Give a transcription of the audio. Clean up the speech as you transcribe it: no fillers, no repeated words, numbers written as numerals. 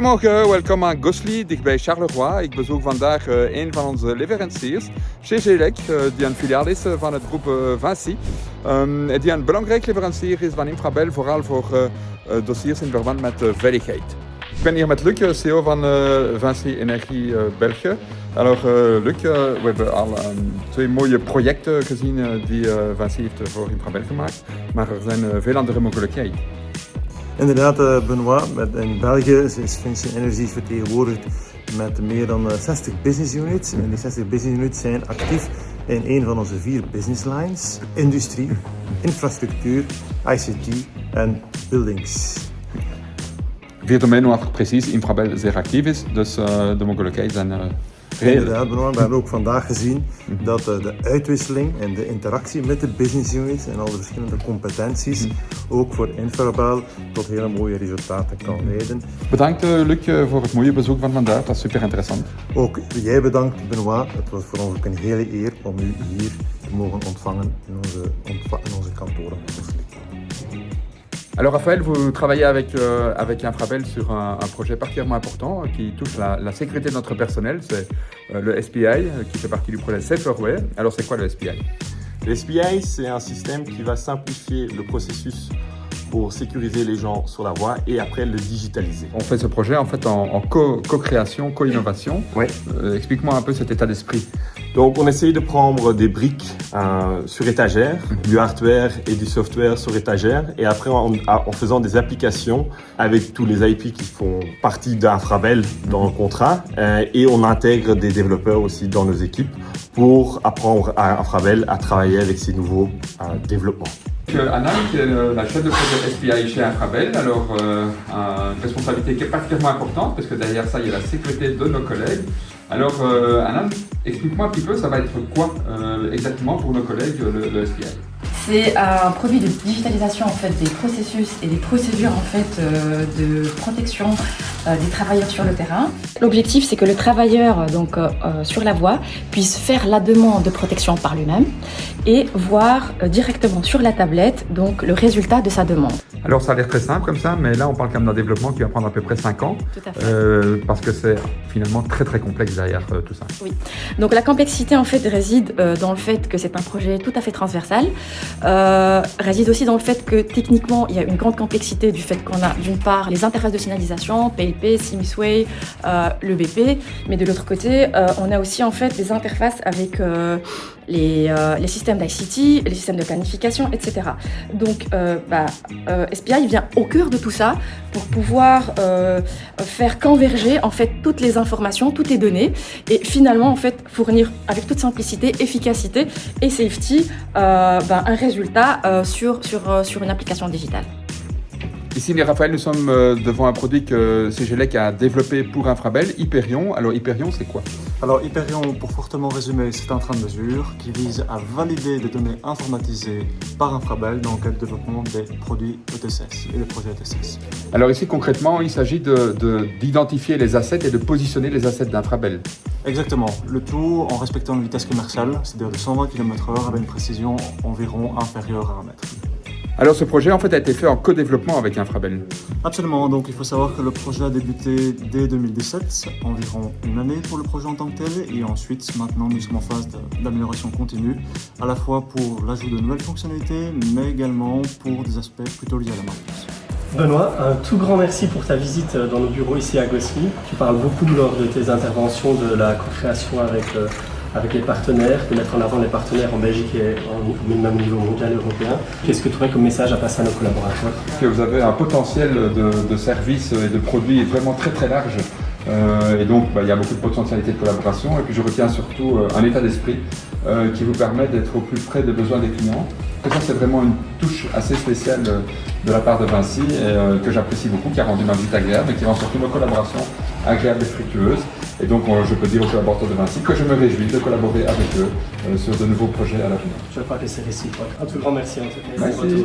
Goedemorgen, welkom aan Gosselies, dichtbij Charleroi. Ik bezoek vandaag een van onze leveranciers, chez Gelec, die een filiaal is van het groep Vinci. Die een belangrijk leverancier is van Infrabel, vooral voor dossiers in verband met veiligheid. Ik ben hier met Luc, CEO van Vinci Energie België. Alors Luc, we hebben al twee mooie projecten gezien die Vinci heeft voor Infrabel gemaakt, maar er zijn veel andere mogelijkheden. Inderdaad, Benoit, in België is Vinci Energie vertegenwoordigd met meer dan 60 business units. En die 60 business units zijn actief in een van onze 4 business lines: industrie, infrastructuur, ICT en buildings. 4 domeinen waar precies Infrabel zeer actief is, dus de mogelijkheden zijn Inderdaad, Benoit, we hebben ook vandaag gezien dat de uitwisseling en de interactie met de business units en al de verschillende competenties ook voor Infrabel tot hele mooie resultaten kan leiden. Bedankt Luc voor het mooie bezoek van vandaag, dat is super interessant. Ook jij bedankt Benoit, het was voor ons ook een hele eer om u hier te mogen ontvangen in onze kantoren. Alors Raphaël, vous travaillez avec Infrabel sur un projet particulièrement important qui touche la sécurité de notre personnel, c'est le SPI qui fait partie du projet SaferWay. Alors c'est quoi le SPI? Le SPI, c'est un système qui va simplifier le processus pour sécuriser les gens sur la voie et après le digitaliser. On fait ce projet en fait en co-création, co-innovation. Ouais. Explique-moi un peu cet état d'esprit. Donc on essaye de prendre des briques sur étagère, du hardware et du software sur étagère, et après en faisant des applications avec tous les IP qui font partie d'Infrabel dans le contrat, et on intègre des développeurs aussi dans nos équipes pour apprendre à Infrabel à travailler avec ces nouveaux développements. Anna, qui est la chef de projet SPI chez Infrabel, alors une responsabilité qui est particulièrement importante parce que derrière ça il y a la sécurité de nos collègues. Alors Anna, explique-moi un petit peu, ça va être quoi exactement pour nos collègues le SPI? C'est un produit de digitalisation en fait des processus et des procédures en fait de protection des travailleurs sur le terrain. L'objectif c'est que le travailleur donc sur la voie puisse faire la demande de protection par lui-même et voir directement sur la tablette donc le résultat de sa demande. Alors ça a l'air très simple comme ça, mais là on parle quand même d'un développement qui va prendre à peu près 5 ans. Tout à fait. Parce que c'est finalement très complexe derrière tout ça. Oui, donc la complexité en fait réside dans le fait que c'est un projet tout à fait transversal, réside aussi dans le fait que techniquement il y a une grande complexité du fait qu'on a d'une part les interfaces de signalisation, PLP, SIMSWAY, le BP, mais de l'autre côté on a aussi en fait des interfaces avec les systèmes d'ICT, les systèmes de planification, etc. Donc SPI vient au cœur de tout ça pour pouvoir faire converger en fait toutes les informations, toutes les données et finalement en fait fournir avec toute simplicité, efficacité et safety un résultat sur une application digitale. Ici, Raphaël, nous sommes devant un produit que Gelec a développé pour Infrabel, Hyperion. Alors Hyperion, c'est quoi? Alors Hyperion, pour fortement résumer, c'est un train de mesure qui vise à valider des données informatisées par Infrabel dans le cadre du développement des produits ETSS et des projets ETSS. Alors ici, concrètement, il s'agit d'identifier les assets et de positionner les assets d'Infrabel. Exactement, le tout en respectant une vitesse commerciale, c'est-à-dire de 120 km/h avec une précision environ inférieure à 1 mètre. Alors ce projet en fait a été fait en co-développement avec Infrabel. Absolument, donc il faut savoir que le projet a débuté dès 2017, environ une année pour le projet en tant que tel, et ensuite maintenant nous sommes en phase d'amélioration continue, à la fois pour l'ajout de nouvelles fonctionnalités, mais également pour des aspects plutôt liés à la maintenance. Benoît, un tout grand merci pour ta visite dans nos bureaux ici à Gosselies. Tu parles beaucoup lors de tes interventions de la co-création avec les partenaires, de mettre en avant les partenaires en Belgique et même au niveau mondial européen. Qu'est-ce que tu aurais comme message à passer à nos collaborateurs? Que vous avez un potentiel de services et de produits vraiment très large. Et donc il y a beaucoup de potentialités de collaboration. Et puis je retiens surtout un état d'esprit qui vous permet d'être au plus près des besoins des clients. Et ça c'est vraiment une touche assez spéciale de la part de Vinci et que j'apprécie beaucoup, qui a rendu ma visite agréable et qui rend surtout nos collaborations agréables et fructueuses. Et donc je peux dire aux collaborateurs de Vinci que je me réjouis de collaborer avec eux sur de nouveaux projets à l'avenir. Je crois que c'est réciproque. Un tout grand merci en tout cas. Merci.